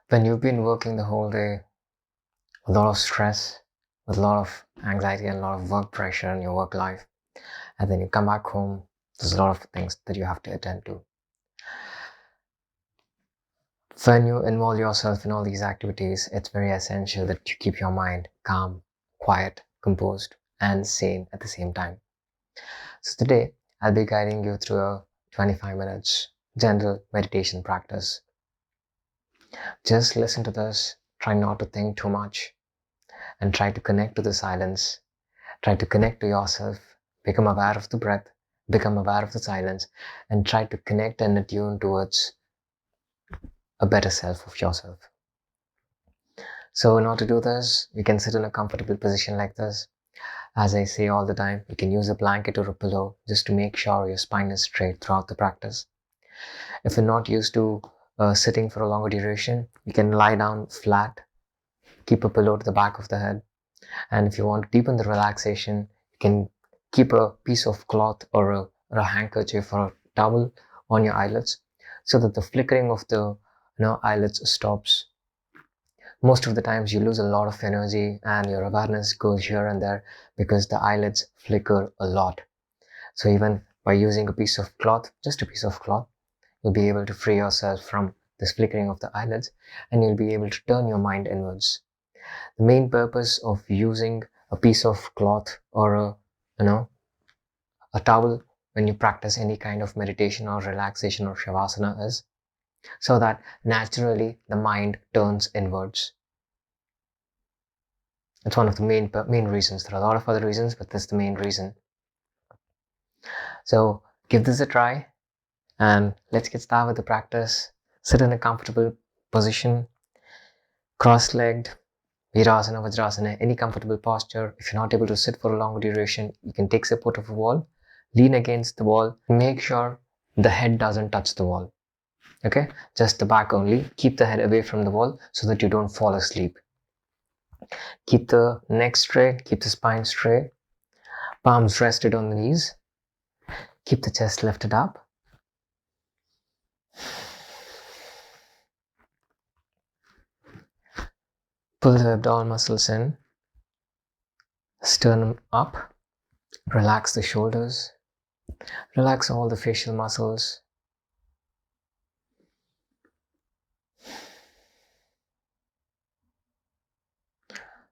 When you've been working the whole day, a lot of stress, with a lot of anxiety and a lot of work pressure in your work life, and then you come back home, there's a lot of things that you have to attend to. When you involve yourself in all these activities, it's very essential that you keep your mind calm, quiet, composed, and sane at the same time. So today, I'll be guiding you through a 25 minutes general meditation practice. Just listen to this, try not to think too much, and try to connect to the silence. Try to connect to yourself, become aware of the breath, become aware of the silence, and try to connect and attune towards a better self of yourself. So in order to do this, you can sit in a comfortable position like this. As I say all the time, you can use a blanket or a pillow just to make sure your spine is straight throughout the practice. If you're not used to sitting for a longer duration, you can lie down flat, keep a pillow to the back of the head. And if you want to deepen the relaxation, you can keep a piece of cloth or a handkerchief or a towel on your eyelids so that the flickering of the eyelids stops. Most of the times you lose a lot of energy and your awareness goes here and there because the eyelids flicker a lot. So even by using a piece of cloth, just a piece of cloth, you'll be able to free yourself from this flickering of the eyelids and you'll be able to turn your mind inwards. The main purpose of using a piece of cloth or a towel when you practice any kind of meditation or relaxation or shavasana is so that naturally the mind turns inwards. It's one of the main reasons. There are a lot of other reasons, but this is the main reason. So give this a try and let's get started with the practice. Sit in a comfortable position, cross-legged, Virasana, Vajrasana, any comfortable posture. If you're not able to sit for a longer duration, you can take support of a wall, lean against the wall, make sure the head doesn't touch the wall. Okay, just the back only. Keep the head away from the wall so that you don't fall asleep. Keep the neck straight, keep the spine straight, palms rested on the knees. Keep the chest lifted up. Pull the abdominal muscles in, sternum up, relax the shoulders, relax all the facial muscles.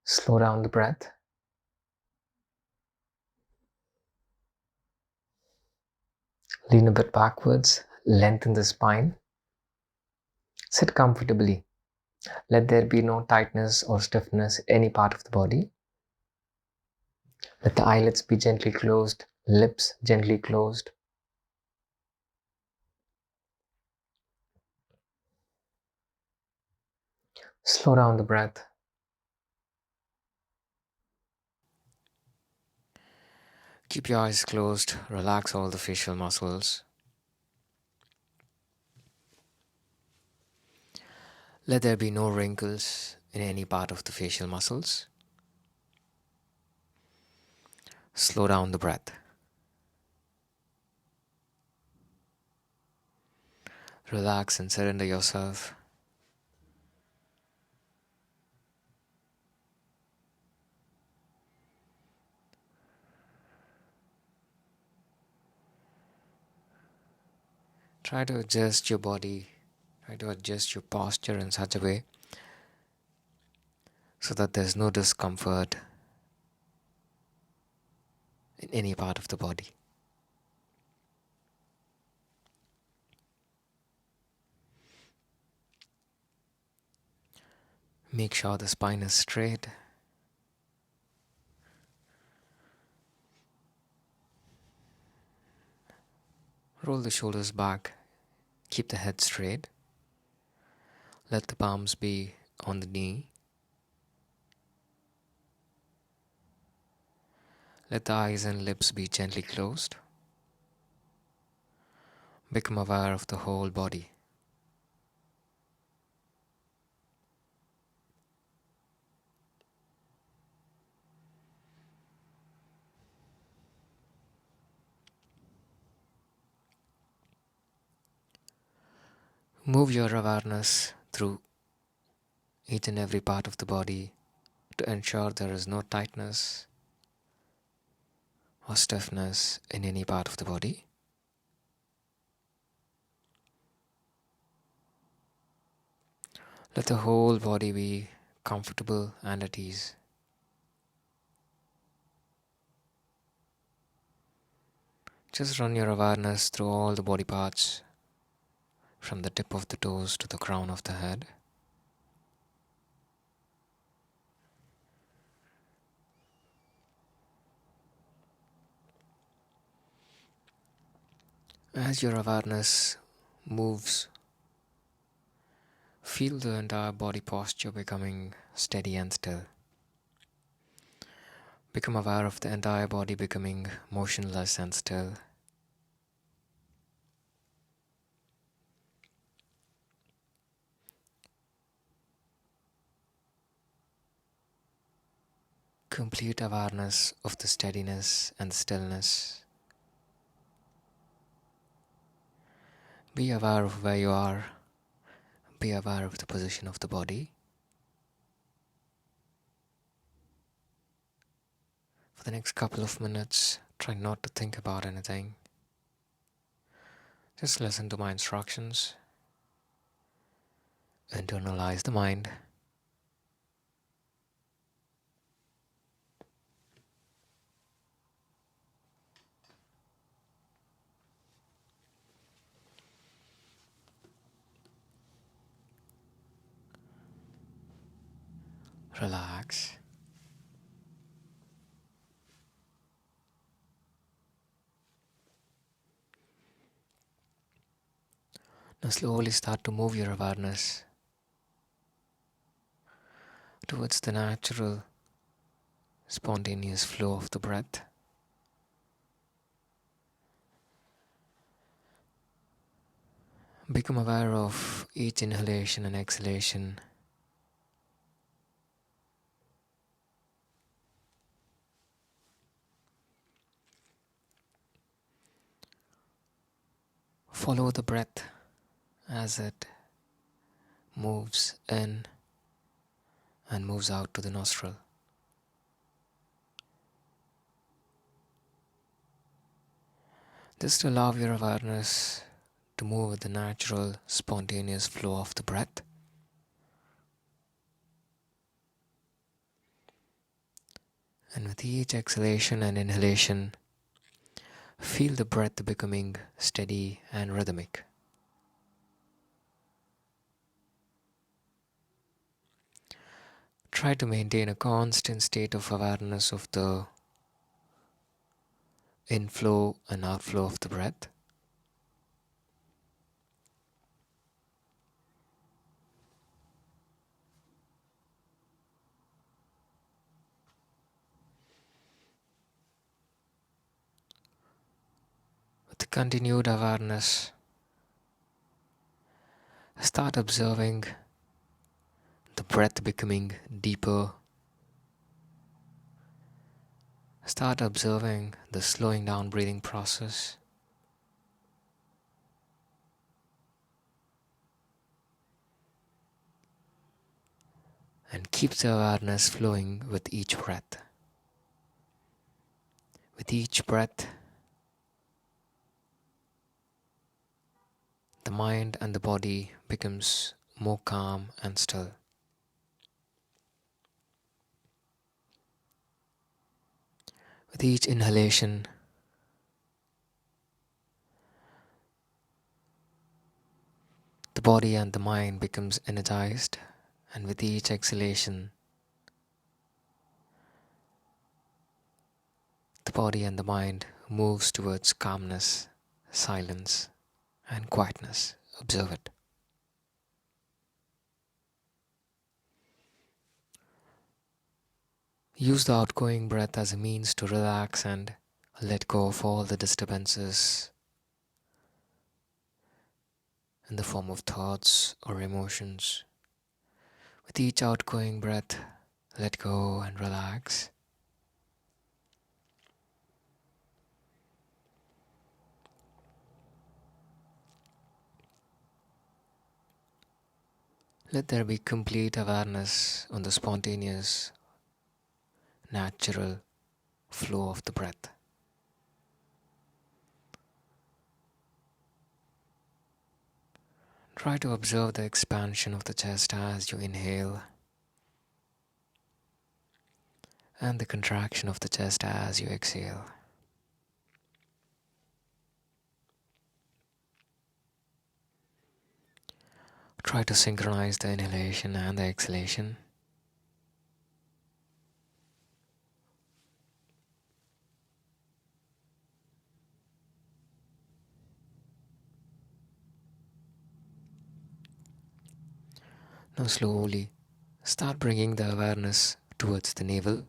Slow down the breath. Lean a bit backwards, lengthen the spine. Sit comfortably. Let there be no tightness or stiffness in any part of the body. Let the eyelids be gently closed, lips gently closed. Slow down the breath. Keep your eyes closed, relax all the facial muscles. Let there be no wrinkles in any part of the facial muscles. Slow down the breath. Relax and surrender yourself. Try to adjust your body, try to adjust your posture in such a way so that there's no discomfort in any part of the body. Make sure the spine is straight. Roll the shoulders back. Keep the head straight. Let the palms be on the knee. Let the eyes and lips be gently closed. Become aware of the whole body. Move your awareness through each and every part of the body to ensure there is no tightness or stiffness in any part of the body. Let the whole body be comfortable and at ease. Just run your awareness through all the body parts, from the tip of the toes to the crown of the head. As your awareness moves, feel the entire body posture becoming steady and still. Become aware of the entire body becoming motionless and still. Complete awareness of the steadiness and stillness. Be aware of where you are. Be aware of the position of the body. For the next couple of minutes, try not to think about anything. Just listen to my instructions. Internalize the mind. Relax. Now slowly start to move your awareness towards the natural, spontaneous flow of the breath. Become aware of each inhalation and exhalation. Follow the breath as it moves in and moves out to the nostril. Just allow your awareness to move with the natural, spontaneous flow of the breath. And with each exhalation and inhalation, feel the breath becoming steady and rhythmic. Try to maintain a constant state of awareness of the inflow and outflow of the breath. With the continued awareness, start observing the breath becoming deeper. Start observing the slowing down breathing process. And keep the awareness flowing with each breath. With each breath, the mind and the body becomes more calm and still. With each inhalation, the body and the mind becomes energized, and with each exhalation, the body and the mind moves towards calmness, silence, and quietness. Observe it. Use the outgoing breath as a means to relax and let go of all the disturbances in the form of thoughts or emotions. With each outgoing breath, let go and relax. Let there be complete awareness on the spontaneous, natural flow of the breath. Try to observe the expansion of the chest as you inhale and the contraction of the chest as you exhale. Try to synchronize the inhalation and the exhalation. Now slowly start bringing the awareness towards the navel.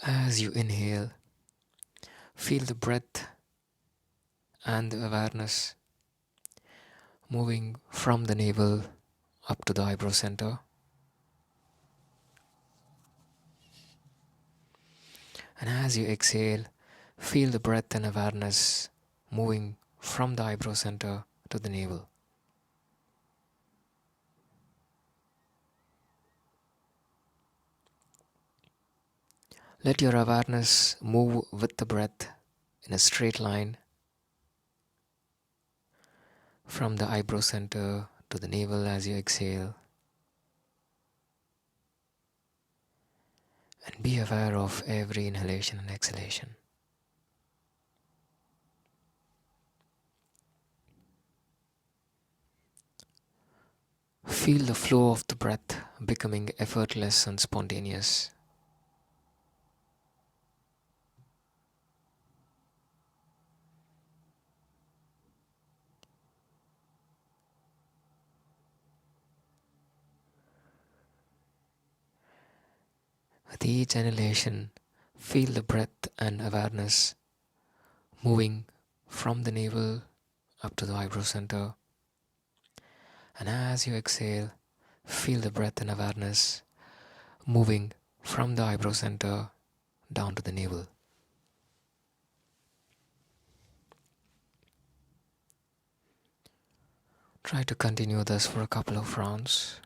As you inhale, feel the breath and the awareness moving from the navel up to the eyebrow center. And as you exhale, feel the breath and awareness moving from the eyebrow center to the navel. Let your awareness move with the breath in a straight line from the eyebrow center to the navel as you exhale. And be aware of every inhalation and exhalation. Feel the flow of the breath becoming effortless and spontaneous. With each inhalation, feel the breath and awareness moving from the navel up to the eyebrow center. And as you exhale, feel the breath and awareness moving from the eyebrow center down to the navel. Try to continue this for a couple of rounds.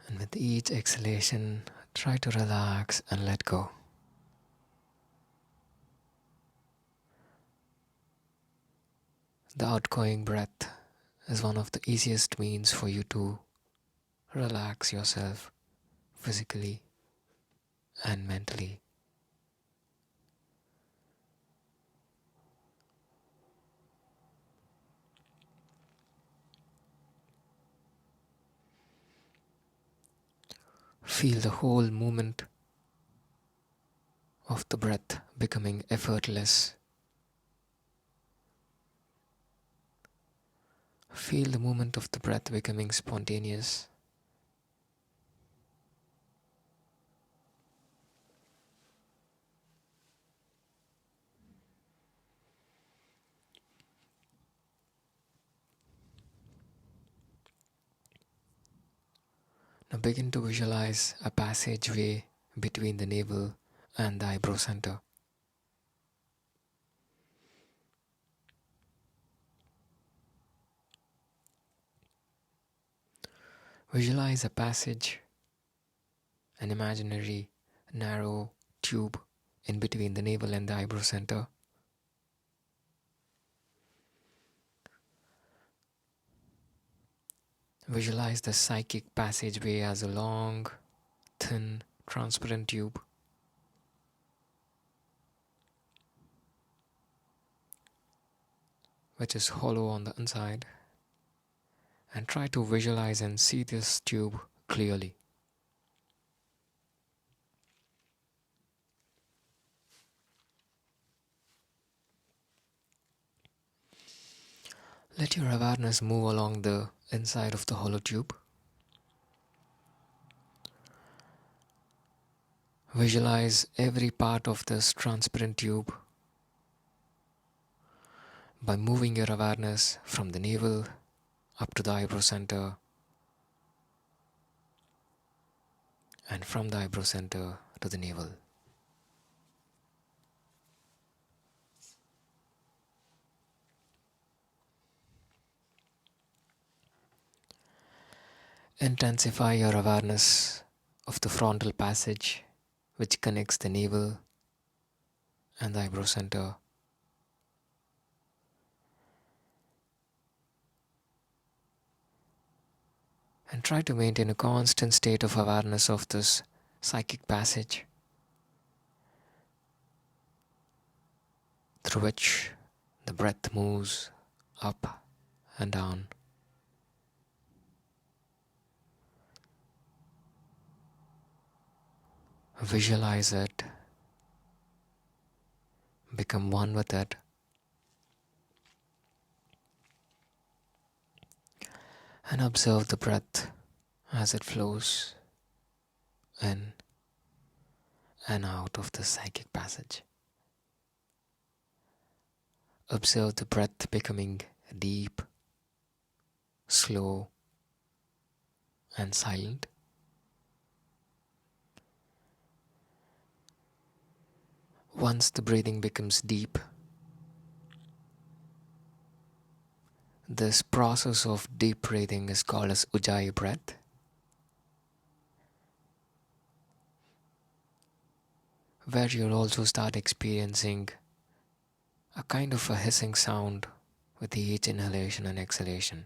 And with each exhalation, try to relax and let go. The outgoing breath is one of the easiest means for you to relax yourself physically and mentally. Feel the whole movement of the breath becoming effortless. Feel the movement of the breath becoming spontaneous. Now begin to visualize a passageway between the navel and the eyebrow center. Visualize a passage, an imaginary narrow tube in between the navel and the eyebrow center. Visualize the psychic passageway as a long, thin, transparent tube. Which is hollow on the inside. And try to visualize and see this tube clearly. Let your awareness move along the inside of the hollow tube. Visualize every part of this transparent tube by moving your awareness from the navel up to the eyebrow center and from the eyebrow center to the navel. Intensify your awareness of the frontal passage which connects the navel and the eyebrow center. And try to maintain a constant state of awareness of this psychic passage through which the breath moves up and down. Visualize it, become one with it, and observe the breath as it flows in and out of the psychic passage. Observe the breath becoming deep, slow, and silent. Once the breathing becomes deep, this process of deep breathing is called as Ujjayi breath. Where you'll also start experiencing a kind of a hissing sound with each inhalation and exhalation.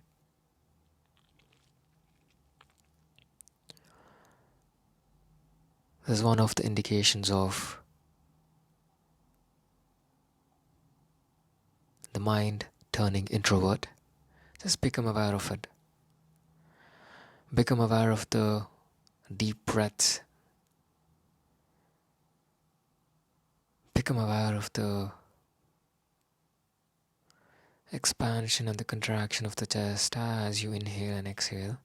This is one of the indications of the mind turning introvert. Just become aware of it. Become aware of the deep breaths. Become aware of the expansion and the contraction of the chest as you inhale and exhale.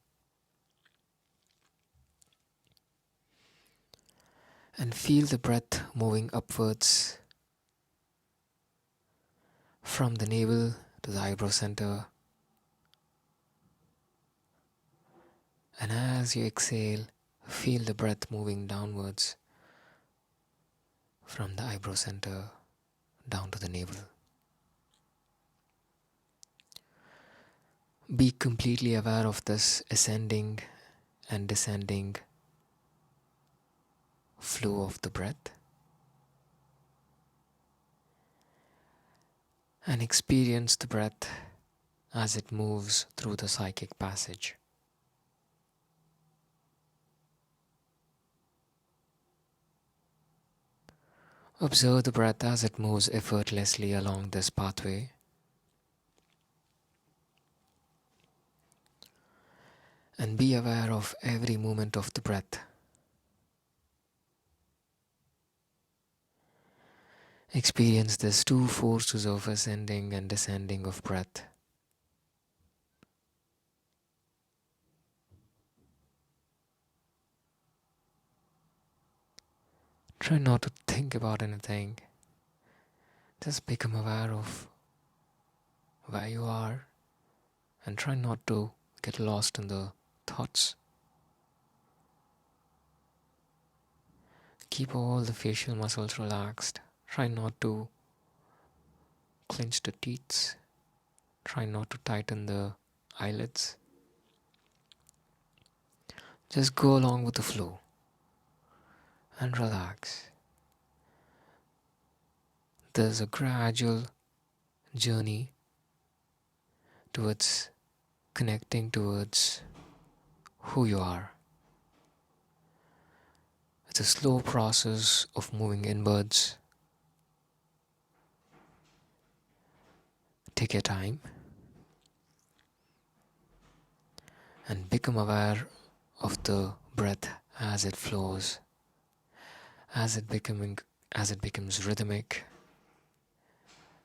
And feel the breath moving upwards from the navel to the eyebrow center. And as you exhale, feel the breath moving downwards from the eyebrow center down to the navel. Be completely aware of this ascending and descending flow of the breath. And experience the breath as it moves through the psychic passage. Observe the breath as it moves effortlessly along this pathway. And be aware of every movement of the breath. Experience these two forces of ascending and descending of breath. Try not to think about anything. Just become aware of where you are and try not to get lost in the thoughts. Keep all the facial muscles relaxed. Try not to clench the teeth. Try not to tighten the eyelids. Just go along with the flow and relax. There's a gradual journey towards connecting towards who you are. It's a slow process of moving inwards. Take your time and become aware of the breath as it flows, as it becomes rhythmic,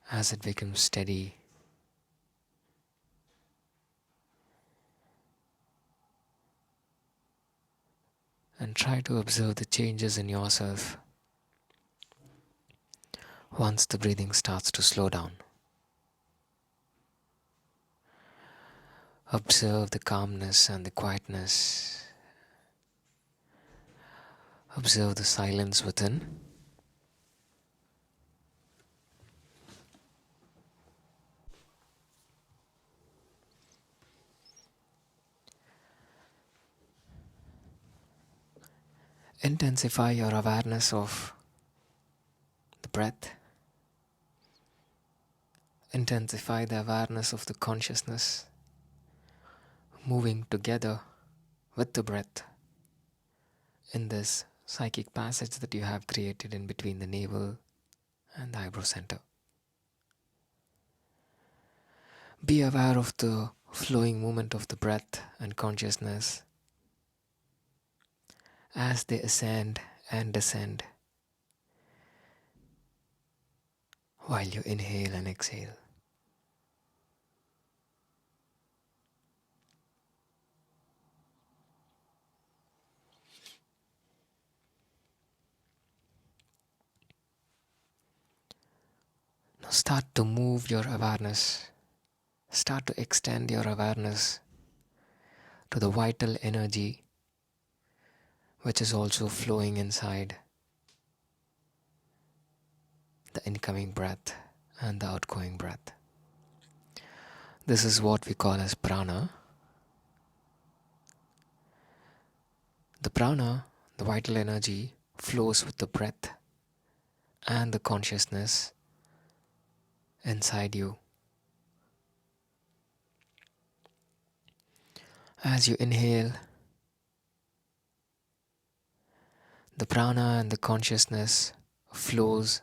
as it becomes steady. And try to observe the changes in yourself once the breathing starts to slow down. Observe the calmness and the quietness. Observe the silence within. Intensify your awareness of the breath. Intensify the awareness of the consciousness moving together with the breath in this psychic passage that you have created in between the navel and the eyebrow center. Be aware of the flowing movement of the breath and consciousness as they ascend and descend while you inhale and exhale. Now start to move your awareness. Start to extend your awareness to the vital energy which is also flowing inside the incoming breath and the outgoing breath. This is what we call as prana. The prana, the vital energy, flows with the breath and the consciousness inside you. As you inhale, the prana and the consciousness flows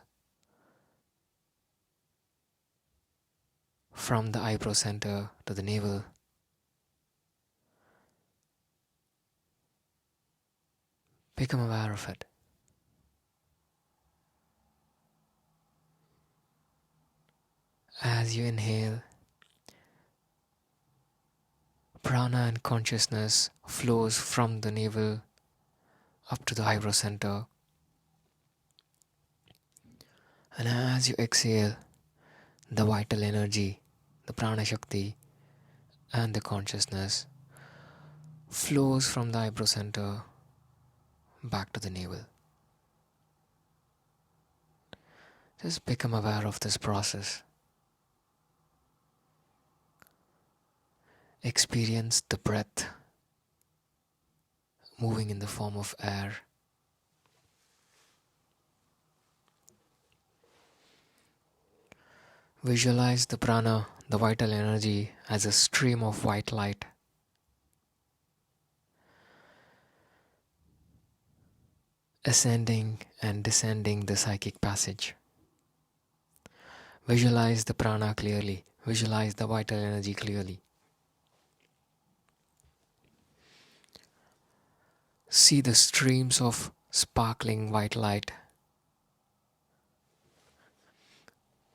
from the eyebrow center to the navel. Become aware of it. As you inhale, prana and consciousness flows from the navel up to the eyebrow center. And as you exhale, the vital energy, the prana shakti and the consciousness flows from the eyebrow center back to the navel. Just become aware of this process. Experience the breath moving in the form of air. Visualize the prana, the vital energy, as a stream of white light. Ascending and descending the psychic passage. Visualize the prana clearly. Visualize the vital energy clearly. See the streams of sparkling white light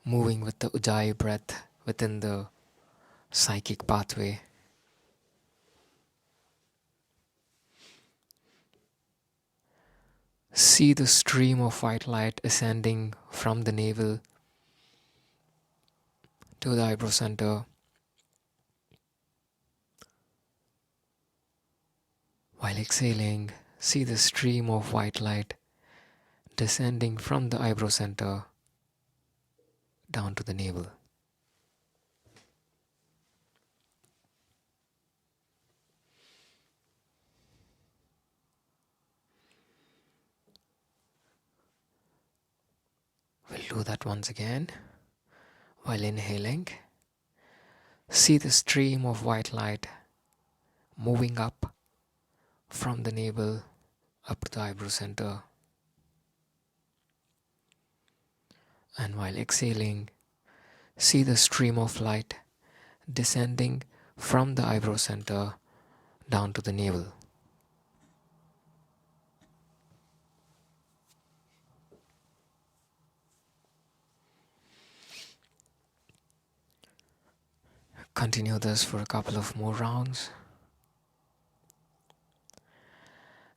moving with the ujjayi breath within the psychic pathway. See the stream of white light ascending from the navel to the eyebrow center. While exhaling, see the stream of white light descending from the eyebrow center down to the navel. We'll do that once again. While inhaling, see the stream of white light moving up from the navel up to the eyebrow center. And while exhaling, see the stream of light descending from the eyebrow center down to the navel. Continue this for a couple of more rounds.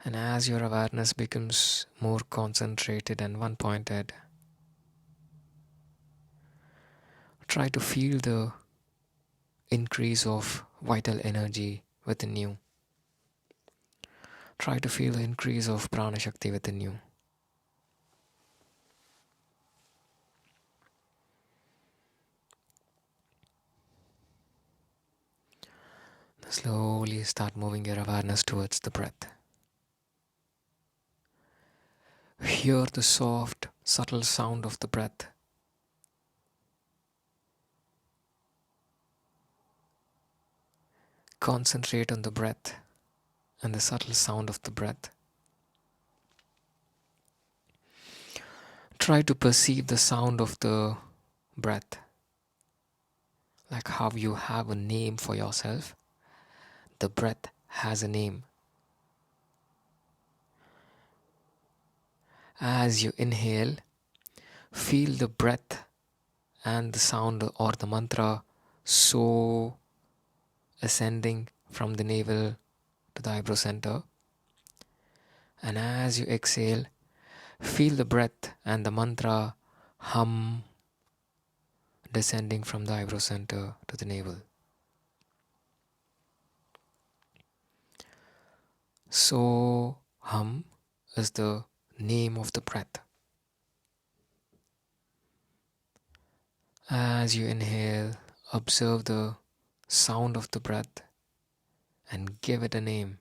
And as your awareness becomes more concentrated and one-pointed, try to feel the increase of vital energy within you. Try to feel the increase of prana shakti within you. Slowly start moving your awareness towards the breath. Hear the soft, subtle sound of the breath. Concentrate on the breath and the subtle sound of the breath. Try to perceive the sound of the breath, like how you have a name for yourself. The breath has a name. As you inhale, feel the breath and the sound or the mantra so ascending from the navel to the eyebrow center. And as you exhale, feel the breath and the mantra hum descending from the eyebrow center to the navel. So hum is the name of the breath. As you inhale, observe the sound of the breath and give it a name.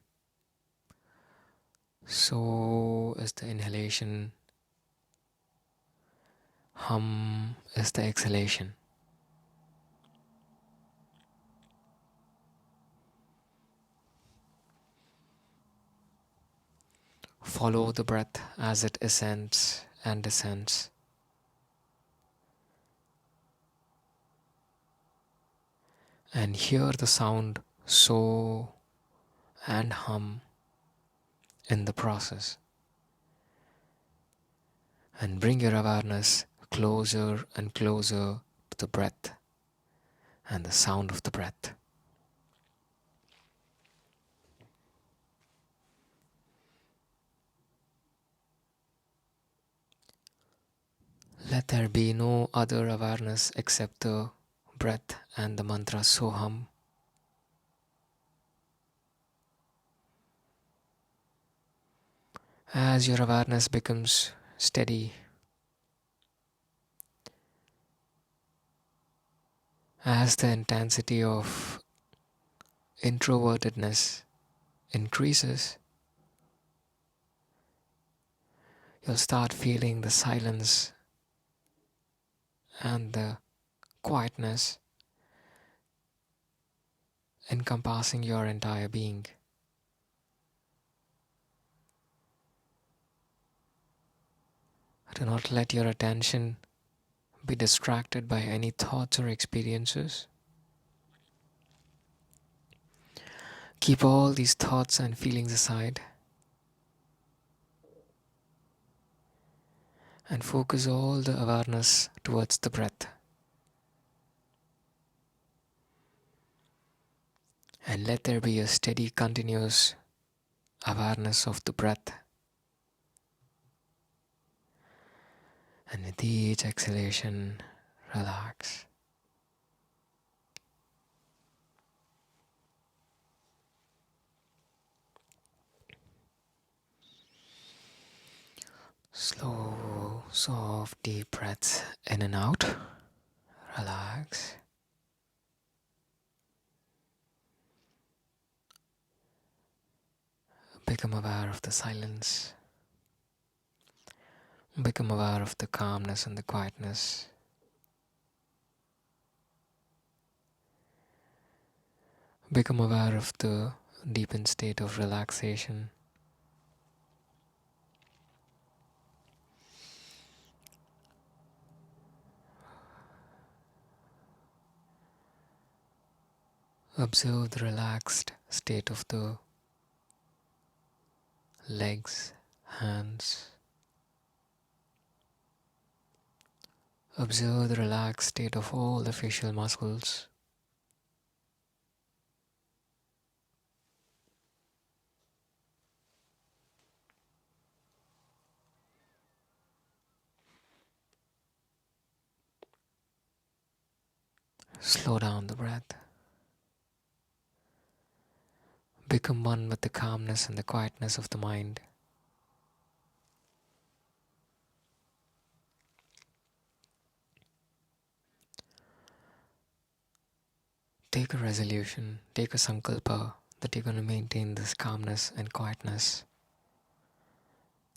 So is the inhalation. Hum is the exhalation. Follow the breath as it ascends and descends. And hear the sound so and hum in the process. And bring your awareness closer and closer to the breath and the sound of the breath. Let there be no other awareness except the breath and the mantra Soham. As your awareness becomes steady, as the intensity of introvertedness increases, you'll start feeling the silence and the quietness encompassing your entire being. Do not let your attention be distracted by any thoughts or experiences. Keep all these thoughts and feelings aside and focus all the awareness towards the breath. And let there be a steady, continuous awareness of the breath. And with each exhalation, relax. Slow, soft, deep breaths in and out. Relax. Become aware of the silence. Become aware of the calmness and the quietness. Become aware of the deepened state of relaxation. Observe the relaxed state of the legs, hands. Observe the relaxed state of all the facial muscles. Slow down the breath. Become one with the calmness and the quietness of the mind. Take a resolution, take a sankalpa that you're going to maintain this calmness and quietness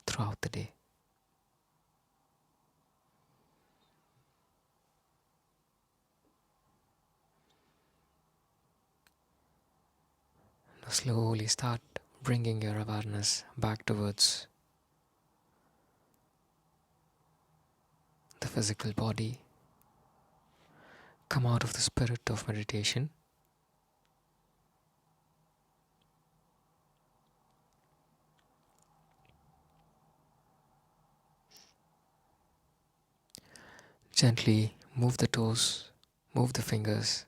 throughout the day. Slowly start bringing your awareness back towards the physical body. Come out of the spirit of meditation. Gently move the toes, move the fingers.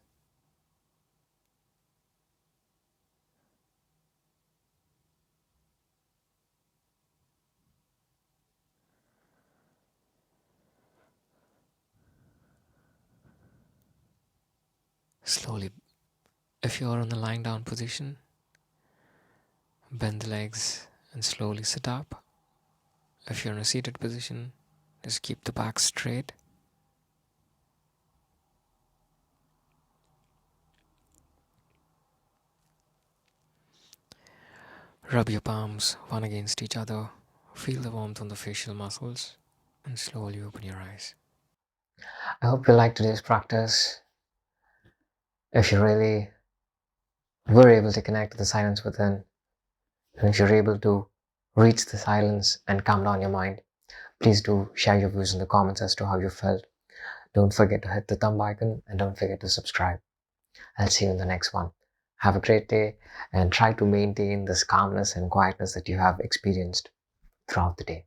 Slowly, if you are in the lying down position, bend the legs and slowly sit up. If you're in a seated position, just keep the back straight. Rub your palms one against each other. Feel the warmth on the facial muscles and slowly open your eyes. I hope you liked today's practice. If you really were able to connect to the silence within, and if you're able to reach the silence and calm down your mind, please do share your views in the comments as to how you felt. Don't forget to hit the thumb icon and don't forget to subscribe. I'll see you in the next one. Have a great day and try to maintain this calmness and quietness that you have experienced throughout the day.